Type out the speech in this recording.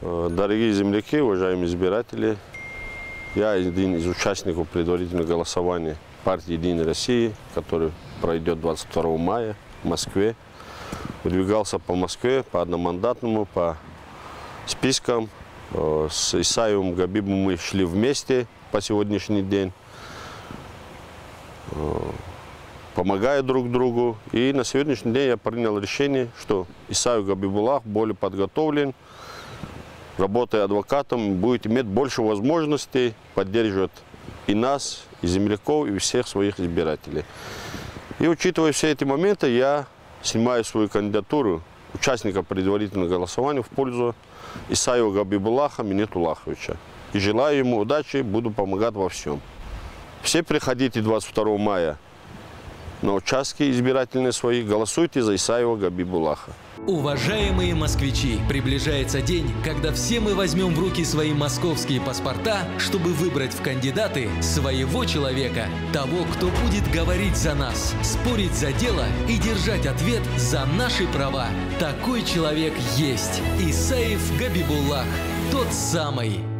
Дорогие земляки, уважаемые избиратели, я один из участников предварительного голосования партии «Единая Россия», который пройдет 22 мая в Москве. Выдвигался по Москве по одномандатному, по спискам. С Исаевым Габибом мы шли вместе по сегодняшний день, помогая друг другу. И на сегодняшний день я принял решение, что Исаев Габибуллах более подготовлен, работая адвокатом, будет иметь больше возможностей поддерживать и нас, и земляков, и всех своих избирателей. И учитывая все эти моменты, я снимаю свою кандидатуру участника предварительного голосования в пользу Исаева Габибуллаха Минетуллаховича. И желаю ему удачи, буду помогать во всем. Все приходите 22 мая на участки избирательные свои, голосуйте за Исаева Габибуллаха. Уважаемые москвичи, приближается день, когда все мы возьмем в руки свои московские паспорта, чтобы выбрать в кандидаты своего человека, того, кто будет говорить за нас, спорить за дело и держать ответ за наши права. Такой человек есть. Исаев Габибуллах, тот самый.